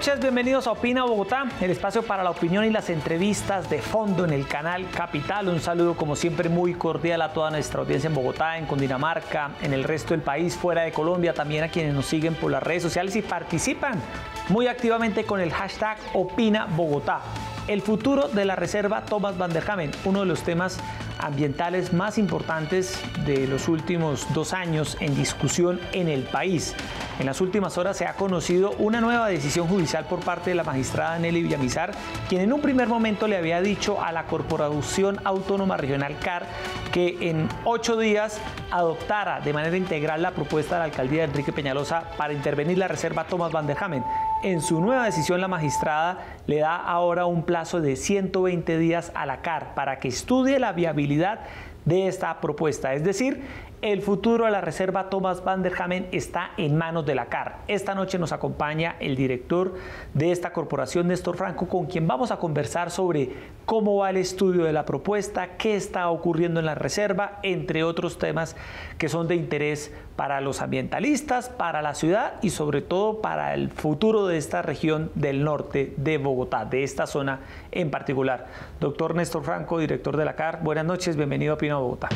noches, bienvenidos a Opina Bogotá, el espacio para la opinión y las entrevistas de fondo en el canal Capital. Un saludo como siempre muy cordial a toda nuestra audiencia en Bogotá, en Cundinamarca, en el resto del país, fuera de Colombia, también a quienes nos siguen por las redes sociales y participan muy activamente con el hashtag Opina Bogotá. El futuro de la reserva Thomas van der Hamen, uno de los temas ambientales más importantes de los últimos 2 años en discusión en el país. En las últimas horas se ha conocido una nueva decisión judicial por parte de la magistrada Nelly Villamizar, quien en un primer momento le había dicho a la Corporación Autónoma Regional CAR que en 8 días adoptara de manera integral la propuesta de la alcaldía de Enrique Peñalosa para intervenir la reserva Thomas van der Hamen. En su nueva decisión, la magistrada le da ahora un plazo de 120 días a la CAR para que estudie la viabilidad de esta propuesta. Es decir, el futuro de la reserva Thomas van der Hamen está en manos de la CAR. Esta noche nos acompaña el director de esta corporación, Néstor Franco, con quien vamos a conversar sobre cómo va el estudio de la propuesta, qué está ocurriendo en la reserva, entre otros temas que son de interés para los ambientalistas, para la ciudad y sobre todo para el futuro de esta región del norte de Bogotá, de esta zona en particular. Doctor Néstor Franco, director de la CAR, buenas noches, bienvenido a Opina Bogotá.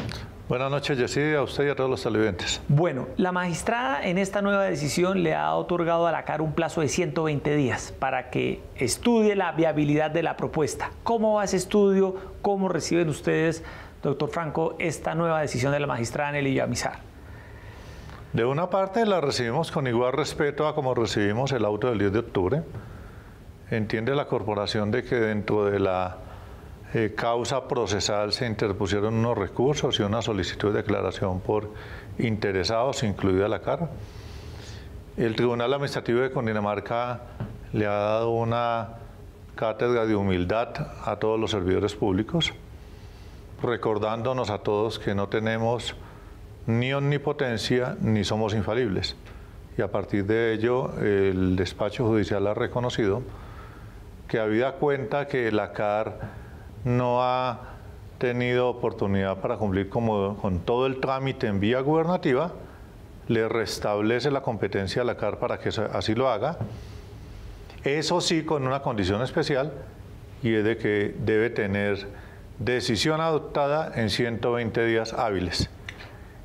Buenas noches, Jessy, a usted y a todos los televidentes. Bueno, la magistrada en esta nueva decisión le ha otorgado a la CAR un plazo de 120 días para que estudie la viabilidad de la propuesta. ¿Cómo va ese estudio? ¿Cómo reciben ustedes, doctor Franco, esta nueva decisión de la magistrada Nelly Villamizar? De una parte la recibimos con igual respeto a como recibimos el auto del 10 de octubre. Entiende la corporación de que dentro de la causa procesal se interpusieron unos recursos y una solicitud de declaración por interesados, incluida la CAR. El Tribunal Administrativo de Cundinamarca le ha dado una cátedra de humildad a todos los servidores públicos, recordándonos a todos que no tenemos ni omnipotencia ni somos infalibles. Y a partir de ello, el despacho judicial ha reconocido que habida cuenta que la CAR no ha tenido oportunidad para cumplir con todo el trámite en vía gubernativa, le restablece la competencia a la CAR para que así lo haga. Eso sí, con una condición especial, y es de que debe tener decisión adoptada en 120 días hábiles.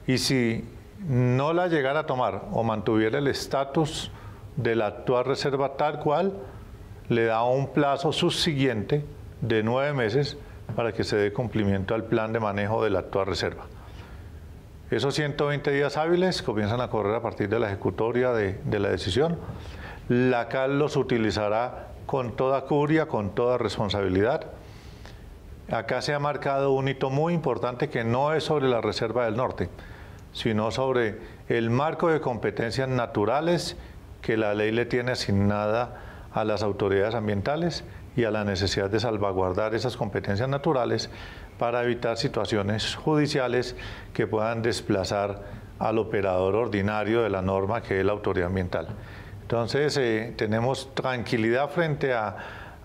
Y si no la llegara a tomar o mantuviera el estatus de la actual reserva tal cual, le da un plazo subsiguiente de 9 meses para que se dé cumplimiento al plan de manejo de la actual reserva. Esos 120 días hábiles comienzan a correr a partir de la ejecutoria de la decisión. La CAR los utilizará con toda curia, con toda responsabilidad. Acá se ha marcado un hito muy importante que no es sobre la Reserva del Norte, sino sobre el marco de competencias naturales que la ley le tiene asignada a las autoridades ambientales y a la necesidad de salvaguardar esas competencias naturales para evitar situaciones judiciales que puedan desplazar al operador ordinario de la norma, que es la autoridad ambiental. Entonces, tenemos tranquilidad frente a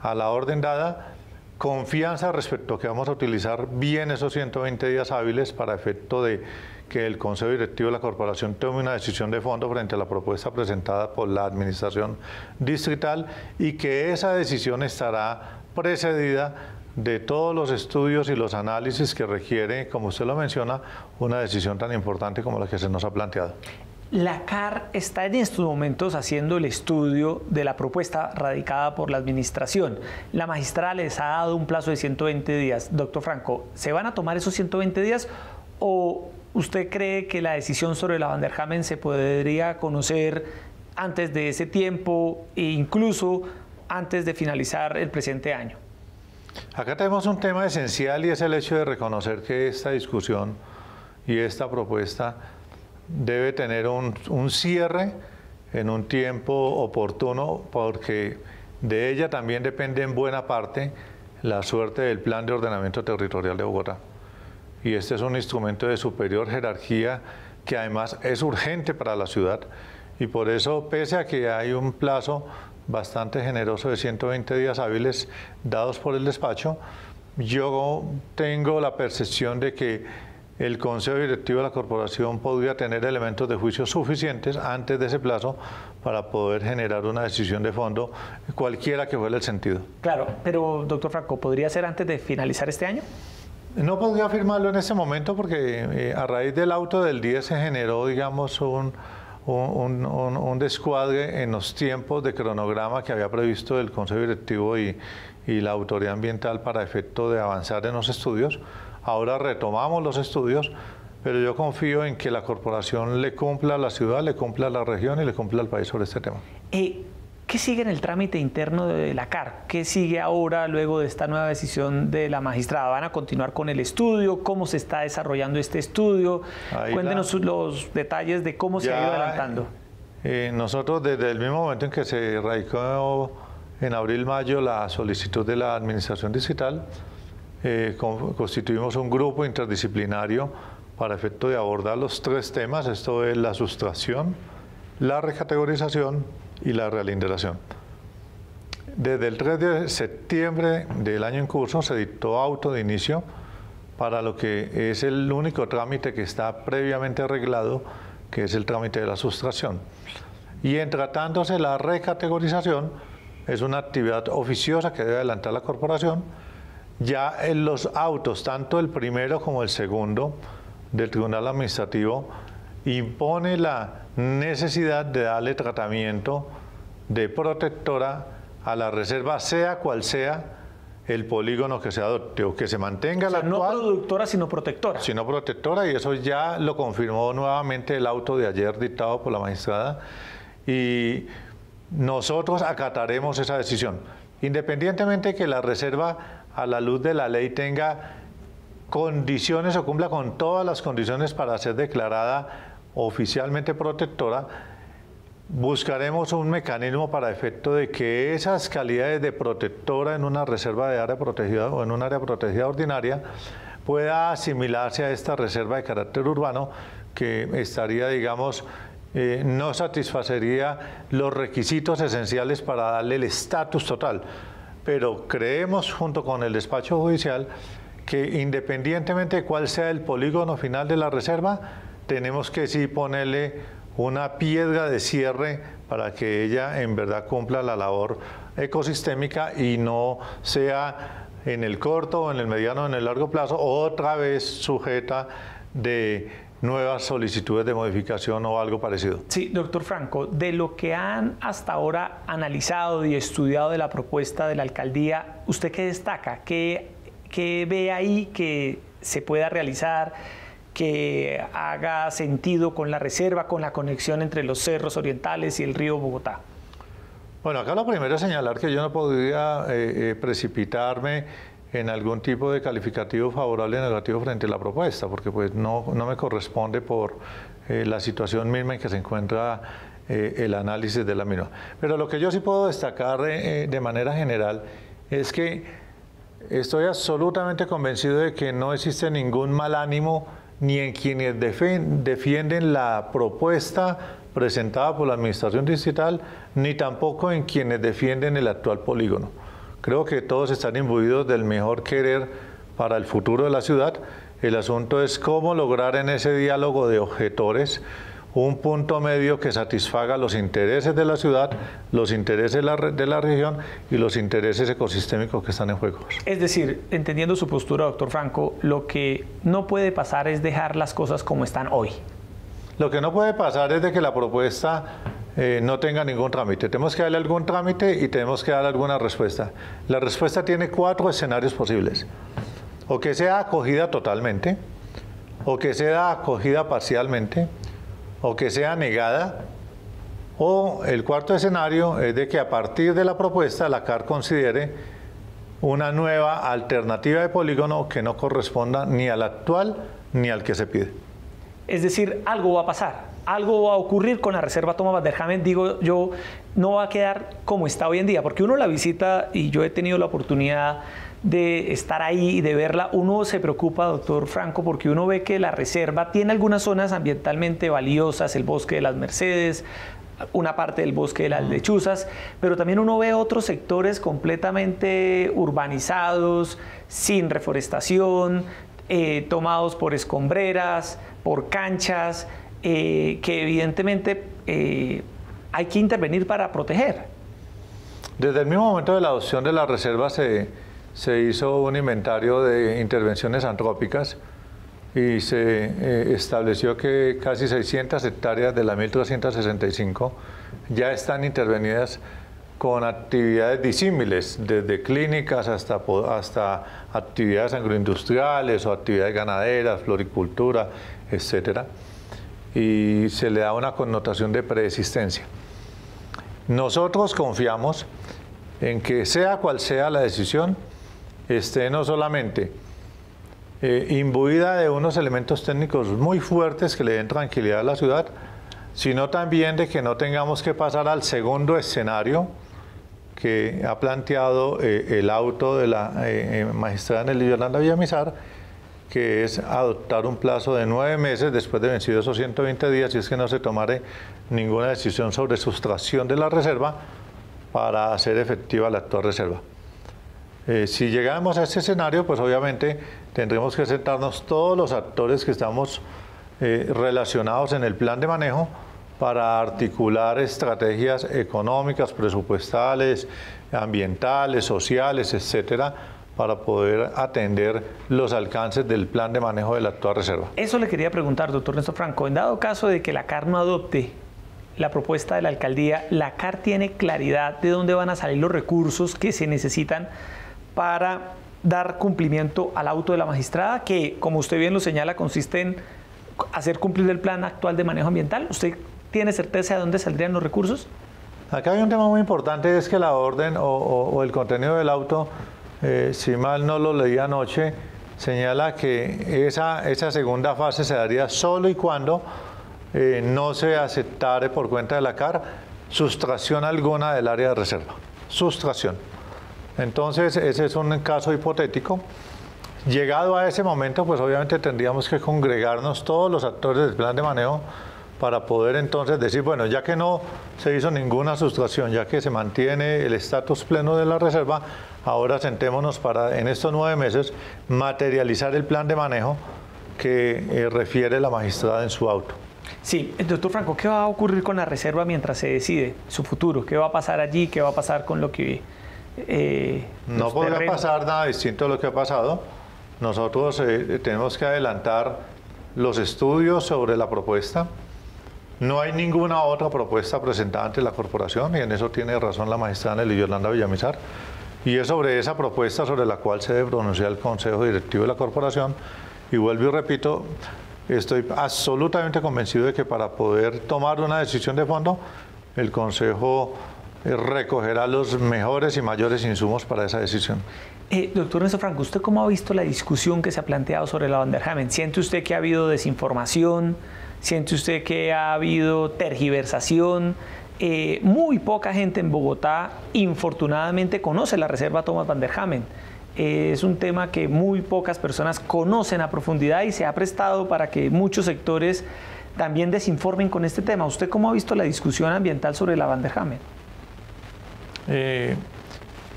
la orden dada, confianza respecto a que vamos a utilizar bien esos 120 días hábiles para efecto de que el Consejo Directivo de la Corporación tome una decisión de fondo frente a la propuesta presentada por la Administración Distrital y que esa decisión estará precedida de todos los estudios y los análisis que requiere, como usted lo menciona, una decisión tan importante como la que se nos ha planteado. La CAR está en estos momentos haciendo el estudio de la propuesta radicada por la Administración. La magistrada les ha dado un plazo de 120 días. Doctor Franco, ¿se van a tomar esos 120 días o usted cree que la decisión sobre la van der Hamen se podría conocer antes de ese tiempo e incluso antes de finalizar el presente año? Acá tenemos un tema esencial y es el hecho de reconocer que esta discusión y esta propuesta debe tener un cierre en un tiempo oportuno, porque de ella también depende en buena parte la suerte del Plan de Ordenamiento Territorial de Bogotá. Y este es un instrumento de superior jerarquía que además es urgente para la ciudad, y por eso, pese a que hay un plazo bastante generoso de 120 días hábiles dados por el despacho, yo tengo la percepción de que el Consejo Directivo de la Corporación podría tener elementos de juicio suficientes antes de ese plazo para poder generar una decisión de fondo, cualquiera que fuera el sentido. Claro, pero doctor Franco, ¿podría ser antes de finalizar este año? No podría afirmarlo en este momento porque a raíz del auto del 10 se generó, digamos, un descuadre en los tiempos de cronograma que había previsto el Consejo Directivo y la Autoridad Ambiental para efecto de avanzar en los estudios. Ahora retomamos los estudios, pero yo confío en que la corporación le cumpla a la ciudad, le cumpla a la región y le cumpla al país sobre este tema. ¿Qué sigue en el trámite interno de la CAR? ¿Qué sigue ahora luego de esta nueva decisión de la magistrada? ¿Van a continuar con el estudio? ¿Cómo se está desarrollando este estudio? Cuéntenos los detalles de cómo se ha ido adelantando. Nosotros desde el mismo momento en que se radicó en abril-mayo la solicitud de la Administración Distrital, constituimos un grupo interdisciplinario para efecto de abordar los 3 temas. Esto es la sustracción, la recategorización y la realinderación. Desde el 3 de septiembre del año en curso se dictó auto de inicio para lo que es el único trámite que está previamente arreglado, que es el trámite de la sustracción. Y en tratándose la recategorización, es una actividad oficiosa que debe adelantar la corporación. Ya en los autos, tanto el primero como el segundo del Tribunal Administrativo, impone la necesidad de darle tratamiento de protectora a la reserva, sea cual sea el polígono que se adopte, o que se mantenga la actual. No productora, sino protectora. Sino protectora, y eso ya lo confirmó nuevamente el auto de ayer dictado por la magistrada, y nosotros acataremos esa decisión. Independientemente de que la reserva, a la luz de la ley, tenga condiciones o cumpla con todas las condiciones para ser declarada oficialmente protectora, buscaremos un mecanismo para efecto de que esas calidades de protectora en una reserva de área protegida o en un área protegida ordinaria pueda asimilarse a esta reserva de carácter urbano, que estaría, digamos, no satisfacería los requisitos esenciales para darle el estatus total. Pero creemos, junto con el despacho judicial, que independientemente de cuál sea el polígono final de la reserva, tenemos que sí ponerle una piedra de cierre para que ella en verdad cumpla la labor ecosistémica y no sea en el corto, en el mediano, en el largo plazo otra vez sujeta de nuevas solicitudes de modificación o algo parecido. Sí, doctor Franco, de lo que han hasta ahora analizado y estudiado de la propuesta de la alcaldía, ¿usted qué destaca? ¿Qué ve ahí que se pueda realizar, que haga sentido con la reserva, con la conexión entre los cerros orientales y el río Bogotá? Bueno, acá lo primero es señalar que yo no podría precipitarme en algún tipo de calificativo favorable o negativo frente a la propuesta, porque pues no me corresponde por la situación misma en que se encuentra el análisis de la misma. Pero lo que yo sí puedo destacar de manera general es que estoy absolutamente convencido de que no existe ningún mal ánimo ni en quienes defienden la propuesta presentada por la Administración Distrital, ni tampoco en quienes defienden el actual polígono. Creo que todos están imbuidos del mejor querer para el futuro de la ciudad. El asunto es cómo lograr en ese diálogo de objetores un punto medio que satisfaga los intereses de la ciudad, los intereses de la región y los intereses ecosistémicos que están en juego. Es decir, entendiendo su postura, doctor Franco, lo que no puede pasar es dejar las cosas como están hoy. Lo que no puede pasar es de que la propuesta no tenga ningún trámite. Tenemos que darle algún trámite y tenemos que darle alguna respuesta. La respuesta tiene 4 escenarios posibles. O que sea acogida totalmente, o que sea acogida parcialmente, o que sea negada, o el cuarto escenario es de que a partir de la propuesta la CAR considere una nueva alternativa de polígono que no corresponda ni al actual ni al que se pide. Es decir, algo va a pasar, algo va a ocurrir con la reserva Thomas Van der Hamen, digo yo, no va a quedar como está hoy en día, porque uno la visita y yo he tenido la oportunidad de estar ahí y de verla, uno se preocupa, doctor Franco, porque uno ve que la reserva tiene algunas zonas ambientalmente valiosas, el bosque de las Mercedes, una parte del bosque de las Lechuzas, pero también uno ve otros sectores completamente urbanizados, sin reforestación, tomados por escombreras, por canchas, que evidentemente hay que intervenir para proteger. Desde el mismo momento de la adopción de la reserva se hizo un inventario de intervenciones antrópicas y se estableció que casi 600 hectáreas de las 1.365 ya están intervenidas con actividades disímiles, desde clínicas hasta actividades agroindustriales o actividades ganaderas, floricultura, etcétera, y se le da una connotación de preexistencia. Nosotros confiamos en que sea cual sea la decisión, esté no solamente imbuida de unos elementos técnicos muy fuertes que le den tranquilidad a la ciudad, sino también de que no tengamos que pasar al segundo escenario que ha planteado el auto de la magistrada Nelly Yolanda Villamizar, que es adoptar un plazo de 9 meses después de vencidos esos 120 días, si es que no se tomare ninguna decisión sobre sustracción de la reserva para hacer efectiva la actual reserva. Si llegamos a ese escenario, pues obviamente tendremos que sentarnos todos los actores que estamos relacionados en el plan de manejo para articular estrategias económicas, presupuestales, ambientales, sociales, etcétera, para poder atender los alcances del plan de manejo de la actual reserva. Eso le quería preguntar, doctor Néstor Franco. En dado caso de que la CAR no adopte la propuesta de la alcaldía, ¿la CAR tiene claridad de dónde van a salir los recursos que se necesitan para dar cumplimiento al auto de la magistrada, que, como usted bien lo señala, consiste en hacer cumplir el plan actual de manejo ambiental? ¿Usted tiene certeza de dónde saldrían los recursos? Acá hay un tema muy importante, es que la orden o el contenido del auto, si mal no lo leí anoche, señala que esa segunda fase se daría solo y cuando no se aceptare por cuenta de la CAR sustracción alguna del área de reserva. Sustracción. Entonces, ese es un caso hipotético. Llegado a ese momento, pues obviamente tendríamos que congregarnos todos los actores del plan de manejo para poder entonces decir, bueno, ya que no se hizo ninguna sustracción, ya que se mantiene el estatus pleno de la reserva, ahora sentémonos para, en estos 9 meses, materializar el plan de manejo que refiere la magistrada en su auto. Sí, doctor Franco, ¿qué va a ocurrir con la reserva mientras se decide su futuro? ¿Qué va a pasar allí? ¿Qué va a pasar con lo que... no podrá pasar nada distinto a lo que ha pasado. Nosotros tenemos que adelantar los estudios sobre la propuesta. No hay ninguna otra propuesta presentada ante la corporación y en eso tiene razón la magistrada Nelly Yolanda Villamizar. Y es sobre esa propuesta sobre la cual se debe pronunciar el Consejo Directivo de la corporación. Y vuelvo y repito, estoy absolutamente convencido de que para poder tomar una decisión de fondo, el Consejo recogerá los mejores y mayores insumos para esa decisión. Doctor Néstor Franco, ¿usted cómo ha visto la discusión que se ha planteado sobre la Van der Hamen? ¿Siente usted que ha habido desinformación? ¿Siente usted que ha habido tergiversación? Muy poca gente en Bogotá, infortunadamente, conoce la reserva Thomas Van der Hamen. Es un tema que muy pocas personas conocen a profundidad y se ha prestado para que muchos sectores también desinformen con este tema. ¿Usted cómo ha visto la discusión ambiental sobre la Van der Hamen?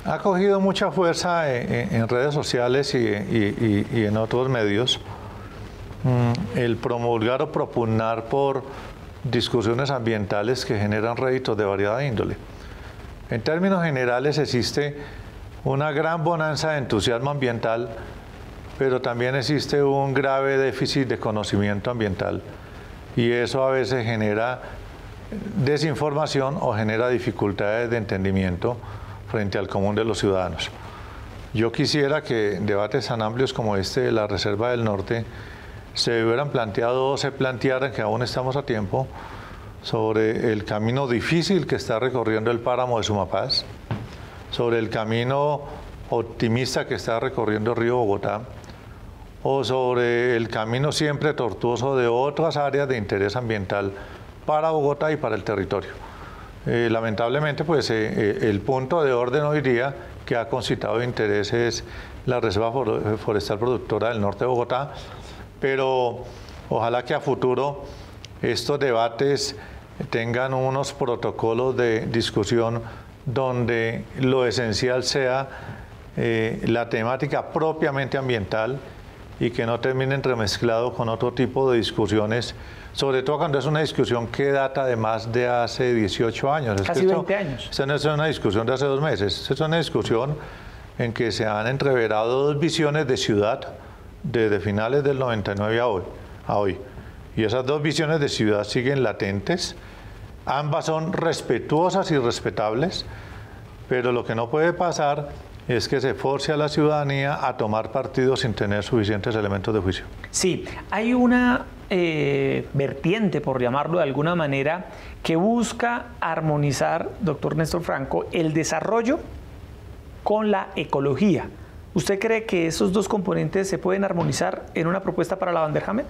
Ha cogido mucha fuerza en redes sociales y en otros medios el promulgar o propugnar por discusiones ambientales que generan réditos de variada índole. En términos generales existe una gran bonanza de entusiasmo ambiental, pero también existe un grave déficit de conocimiento ambiental y eso a veces genera desinformación o genera dificultades de entendimiento frente al común de los ciudadanos. Yo quisiera que debates tan amplios como este de la Reserva del Norte se hubieran planteado o se plantearan, que aún estamos a tiempo, sobre el camino difícil que está recorriendo el páramo de Sumapaz, sobre el camino optimista que está recorriendo el río Bogotá, o sobre el camino siempre tortuoso de otras áreas de interés ambiental para Bogotá y para el territorio. Lamentablemente, pues el punto de orden hoy día que ha concitado interés es la Reserva Forestal Productora del Norte de Bogotá, pero ojalá que a futuro estos debates tengan unos protocolos de discusión donde lo esencial sea la temática propiamente ambiental y que no termine entremezclado con otro tipo de discusiones, sobre todo cuando es una discusión que data de más de hace 18 años. Casi 20 años. Esta no es una discusión de hace 2 meses, esta es una discusión en que se han entreverado dos visiones de ciudad desde finales del 99 a hoy. Y esas dos visiones de ciudad siguen latentes, ambas son respetuosas y respetables, pero lo que no puede pasar es que se force a la ciudadanía a tomar partido sin tener suficientes elementos de juicio. Sí, hay una vertiente, por llamarlo de alguna manera, que busca armonizar, doctor Néstor Franco, el desarrollo con la ecología. ¿Usted cree que esos dos componentes se pueden armonizar en una propuesta para la Van der Hamen?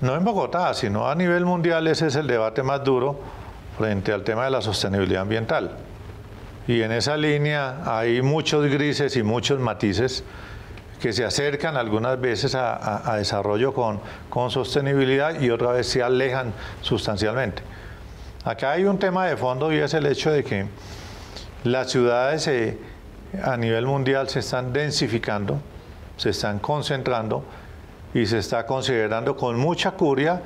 No en Bogotá, sino a nivel mundial. Ese es el debate más duro frente al tema de la sostenibilidad ambiental. Y en esa línea hay muchos grises y muchos matices que se acercan algunas veces a desarrollo con sostenibilidad y otra vez se alejan sustancialmente. Acá hay un tema de fondo y es el hecho de que las ciudades a nivel mundial se están densificando, se están concentrando y se está considerando con mucha curia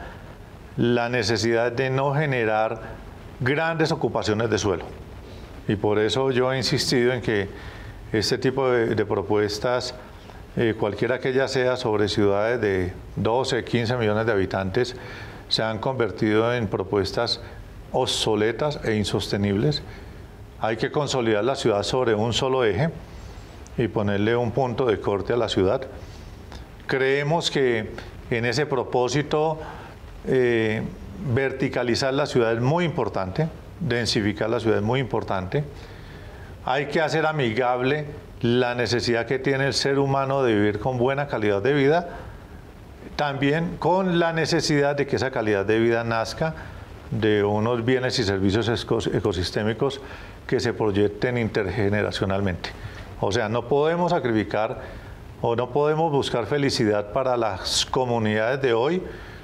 la necesidad de no generar grandes ocupaciones de suelo. Y por eso yo he insistido en que este tipo de propuestas, cualquiera que ella sea, sobre ciudades de 12, 15 millones de habitantes, se han convertido en propuestas obsoletas e insostenibles. Hay que consolidar la ciudad sobre un solo eje y ponerle un punto de corte a la ciudad. Creemos que en ese propósito verticalizar la ciudad es muy importante, densificar la ciudad es muy importante. Hay que hacer amigable la necesidad que tiene el ser humano de vivir con buena calidad de vida, también con la necesidad de que esa calidad de vida nazca de unos bienes y servicios ecosistémicos que se proyecten intergeneracionalmente. O sea, no podemos sacrificar o no podemos buscar felicidad para las comunidades de hoy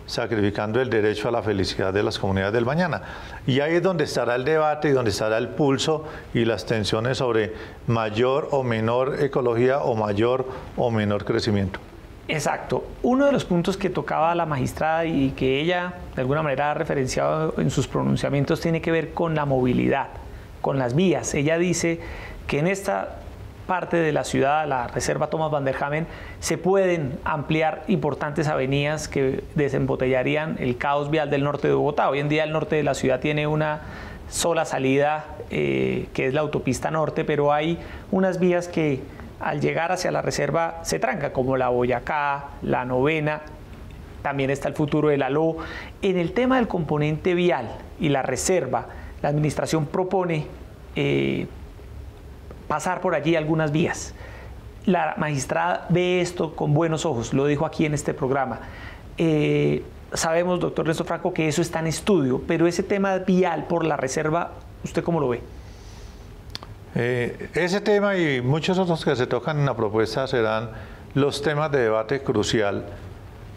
sacrificando el derecho a la felicidad de las comunidades del mañana. Y ahí es donde estará el debate y donde estará el pulso y las tensiones sobre mayor o menor ecología o mayor o menor crecimiento. Exacto. Uno de los puntos que tocaba la magistrada y que ella de alguna manera ha referenciado en sus pronunciamientos tiene que ver con la movilidad, con las vías. Ella dice que en esta parte de la ciudad, la reserva Thomas Van der Hamen, se pueden ampliar importantes avenidas que desembotellarían el caos vial del norte de Bogotá. Hoy en día el norte de la ciudad tiene una sola salida, que es la autopista norte, pero hay unas vías que al llegar hacia la reserva se trancan, como la Boyacá, la Novena, también está el futuro del Aló. En el tema del componente vial y la reserva, la administración propone pasar por allí algunas vías. La magistrada ve esto con buenos ojos, lo dijo aquí en este programa. Sabemos, doctor Néstor Franco, que eso está en estudio, pero ese tema vial por la reserva, ¿usted cómo lo ve? Ese tema y muchos otros que se tocan en la propuesta serán los temas de debate crucial,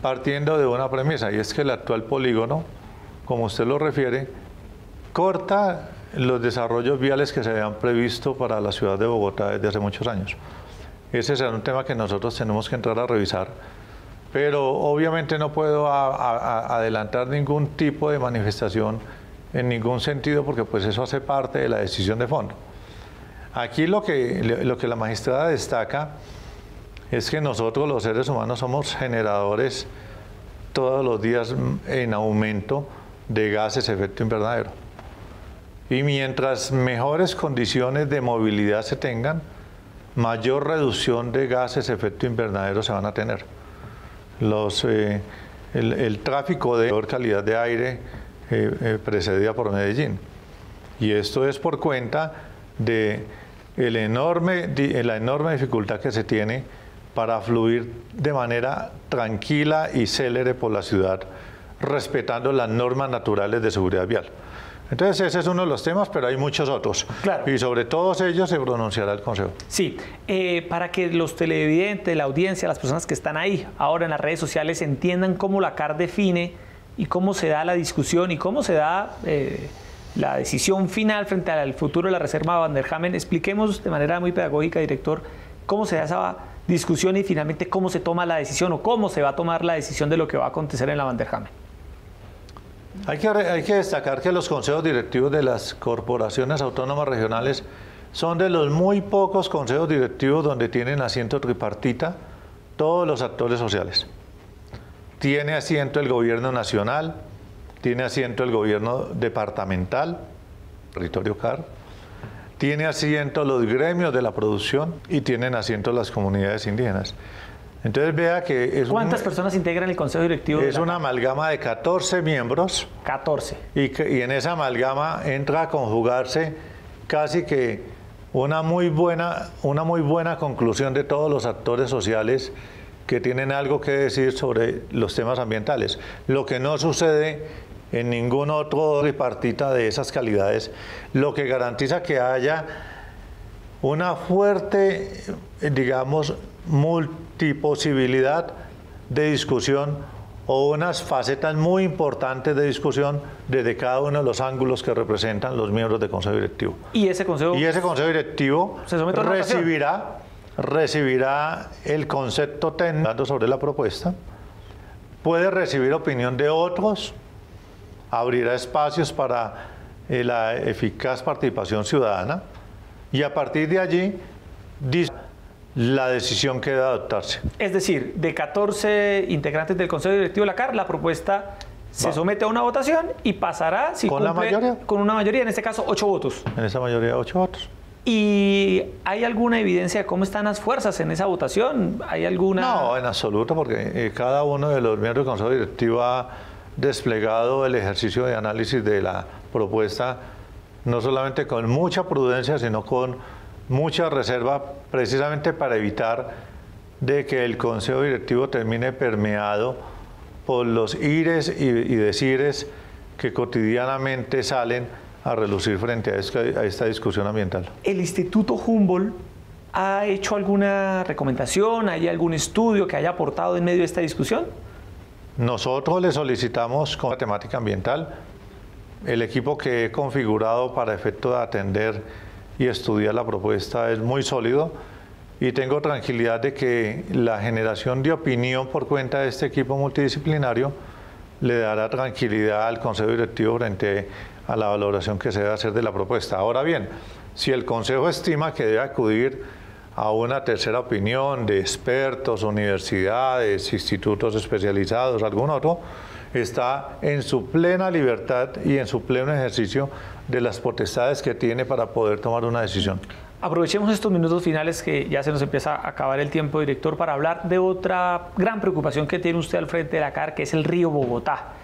partiendo de una premisa, y es que el actual polígono, como usted lo refiere, corta los desarrollos viales que se habían previsto para la ciudad de Bogotá desde hace muchos años. Ese será un tema que nosotros tenemos que entrar a revisar, pero obviamente no puedo adelantar ningún tipo de manifestación en ningún sentido, porque pues eso hace parte de la decisión de fondo. Aquí lo que la magistrada destaca es que nosotros los seres humanos somos generadores todos los días en aumento de gases de efecto invernadero. Y mientras mejores condiciones de movilidad se tengan, mayor reducción de gases de efecto invernadero se van a tener. El tráfico de peor calidad de aire precedida por Medellín. Y esto es por cuenta de la enorme dificultad que se tiene para fluir de manera tranquila y célere por la ciudad, respetando las normas naturales de seguridad vial. Entonces ese es uno de los temas, pero hay muchos otros. Claro. Y sobre todos ellos se pronunciará el Consejo. Sí, para que los televidentes, la audiencia, las personas que están ahí ahora en las redes sociales entiendan cómo la CAR define y cómo se da la discusión y cómo se da la decisión final frente al futuro de la reserva Van der Hamen, expliquemos de manera muy pedagógica, director, cómo se da esa discusión y finalmente cómo se toma la decisión o cómo se va a tomar la decisión de lo que va a acontecer en la Vanderjame? Hay que destacar que los consejos directivos de las corporaciones autónomas regionales son de los muy pocos consejos directivos donde tienen asiento tripartita todos los actores sociales. Tiene asiento el gobierno nacional, tiene asiento el gobierno departamental, territorio CAR, tiene asiento los gremios de la producción y tienen asiento las comunidades indígenas. Entonces vea que es ¿Cuántas personas integran el consejo directivo? Es una amalgama de 14 miembros. 14. Y en esa amalgama entra a conjugarse casi que una muy buena conclusión de todos los actores sociales que tienen algo que decir sobre los temas ambientales. Lo que no sucede en ningún otro tripartita de esas calidades, lo que garantiza que haya una fuerte, digamos, multiposibilidad de discusión o unas facetas muy importantes de discusión desde cada uno de los ángulos que representan los miembros del Consejo Directivo. Y ese Consejo Directivo recibirá el concepto técnico sobre la propuesta, puede recibir opinión de otros, abrirá espacios para la eficaz participación ciudadana y a partir de allí la decisión que debe adoptarse. Es decir, de 14 integrantes del Consejo Directivo de la CAR, la propuesta se somete a una votación y pasará si ¿Con la mayoría? Con una mayoría, en este caso 8 votos. En esa mayoría 8 votos. ¿Y hay alguna evidencia de cómo están las fuerzas en esa votación? ¿Hay alguna...? No, en absoluto, porque cada uno de los miembros del Consejo Directivo ha desplegado el ejercicio de análisis de la propuesta, no solamente con mucha prudencia, sino con mucha reserva, precisamente para evitar de que el Consejo Directivo termine permeado por los ires y decires que cotidianamente salen a relucir frente a esta discusión ambiental. ¿El Instituto Humboldt ha hecho alguna recomendación, hay algún estudio que haya aportado en medio de esta discusión? Nosotros le solicitamos con la temática ambiental, el equipo que he configurado para efecto de atender y estudiar la propuesta es muy sólido y tengo tranquilidad de que la generación de opinión por cuenta de este equipo multidisciplinario le dará tranquilidad al Consejo Directivo frente a la valoración que se debe hacer de la propuesta. Ahora bien, si el Consejo estima que debe acudir a una tercera opinión de expertos, universidades, institutos especializados, algún otro, está en su plena libertad y en su pleno ejercicio de las potestades que tiene para poder tomar una decisión. Aprovechemos estos minutos finales que ya se nos empieza a acabar el tiempo, director, para hablar de otra gran preocupación que tiene usted al frente de la CAR, que es el río Bogotá.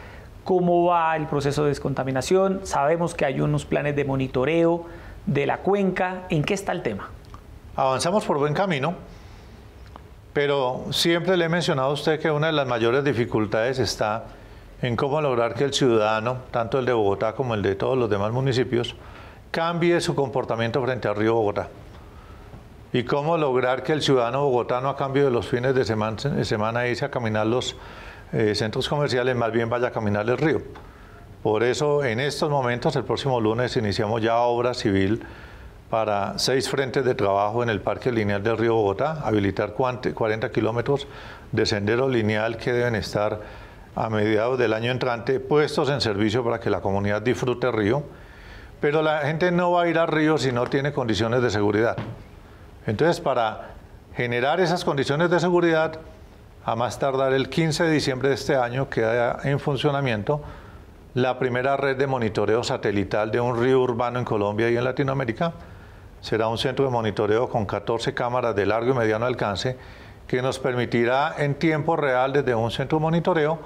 ¿Cómo va el proceso de descontaminación? Sabemos que hay unos planes de monitoreo de la cuenca. ¿En qué está el tema? Avanzamos por buen camino, pero siempre le he mencionado a usted que una de las mayores dificultades está en cómo lograr que el ciudadano, tanto el de Bogotá como el de todos los demás municipios, cambie su comportamiento frente al río Bogotá. Y cómo lograr que el ciudadano bogotano, a cambio de los fines de semana irse a caminar los centros comerciales, más bien vaya a caminar el río. Por eso, en estos momentos, el próximo lunes, iniciamos ya obra civil para 6 frentes de trabajo en el Parque Lineal del río Bogotá, habilitar 40 kilómetros de sendero lineal que deben estar a mediados del año entrante puestos en servicio para que la comunidad disfrute el río, pero la gente no va a ir al río si no tiene condiciones de seguridad. Entonces, para generar esas condiciones de seguridad, a más tardar el 15 de diciembre de este año queda en funcionamiento la primera red de monitoreo satelital de un río urbano en Colombia y en Latinoamérica. Será un centro de monitoreo con 14 cámaras de largo y mediano alcance que nos permitirá en tiempo real desde un centro de monitoreo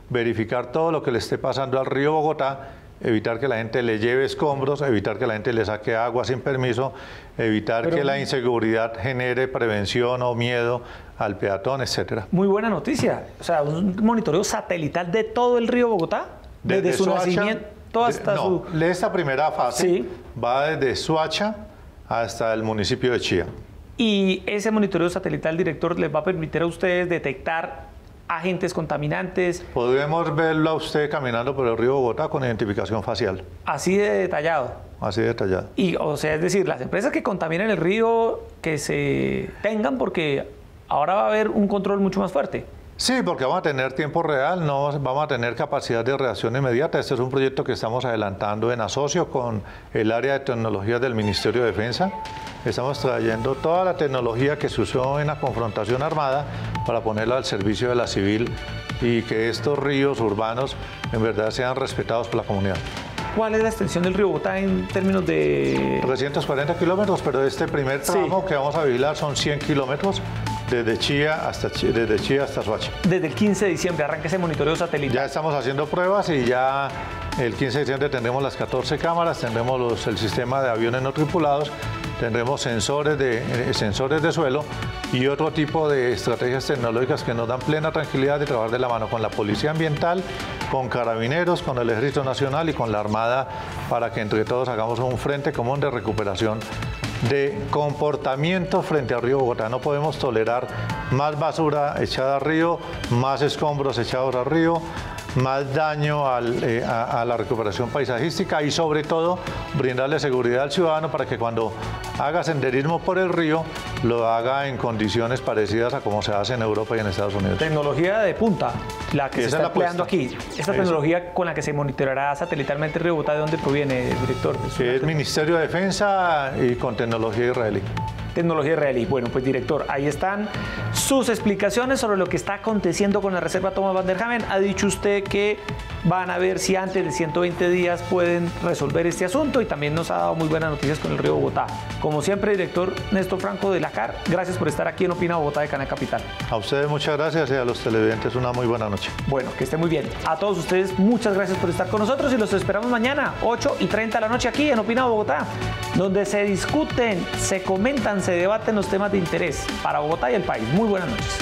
verificar todo lo que le esté pasando al río Bogotá, evitar que la gente le lleve escombros, evitar que la gente le saque agua sin permiso, evitar que la inseguridad genere prevención o miedo al peatón, etcétera. Muy buena noticia. O sea, un monitoreo satelital de todo el río Bogotá, desde su nacimiento hasta su... Esta primera fase sí, va desde Soacha hasta el municipio de Chía. Y ese monitoreo satelital, director, les va a permitir a ustedes detectar agentes contaminantes. Podemos verlo a usted caminando por el río Bogotá con identificación facial. Así de detallado. Así de detallado. Y, o sea, es decir, las empresas que contaminan el río, que se tengan, porque ahora va a haber un control mucho más fuerte. Sí, porque vamos a tener tiempo real, no vamos a tener capacidad de reacción inmediata. Este es un proyecto que estamos adelantando en asocio con el área de tecnología del Ministerio de Defensa. Estamos trayendo toda la tecnología que se usó en la confrontación armada para ponerla al servicio de la civil y que estos ríos urbanos en verdad sean respetados por la comunidad. ¿Cuál es la extensión del río Bogotá en términos de...? 340 kilómetros, pero este primer tramo que vamos a vigilar son 100 kilómetros. Desde Chía hasta Soacha. Desde el 15 de diciembre arranca ese monitoreo satelital. Ya estamos haciendo pruebas y ya el 15 de diciembre tendremos las 14 cámaras, tendremos el sistema de aviones no tripulados, tendremos sensores de suelo y otro tipo de estrategias tecnológicas que nos dan plena tranquilidad de trabajar de la mano con la Policía Ambiental, con Carabineros, con el Ejército Nacional y con la Armada para que entre todos hagamos un frente común de recuperación de comportamiento frente al río Bogotá. No podemos tolerar más basura echada al río, más escombros echados al río, más daño a la recuperación paisajística y sobre todo brindarle seguridad al ciudadano para que cuando haga senderismo por el río lo haga en condiciones parecidas a como se hace en Europa y en Estados Unidos. Tecnología de punta, la que se está empleando aquí. Esta tecnología con la que se monitoreará satelitalmente el río Bogotá, ¿de dónde proviene, director? Es Ministerio de Defensa y con tecnología israelí. Tecnología israelí. Bueno, pues director, ahí están sus explicaciones sobre lo que está aconteciendo con la reserva Thomas van der Hamen. Ha dicho usted que van a ver si antes de 120 días pueden resolver este asunto y también nos ha dado muy buenas noticias con el río Bogotá. Como siempre, director Néstor Franco de la CAR, gracias por estar aquí en Opina Bogotá de Canal Capital. A ustedes muchas gracias y a los televidentes una muy buena noche. Bueno, que esté muy bien. A todos ustedes muchas gracias por estar con nosotros y los esperamos mañana 8:30 de la noche aquí en Opina Bogotá, donde se discuten, se comentan, se debaten los temas de interés para Bogotá y el país. Muy buenas noches.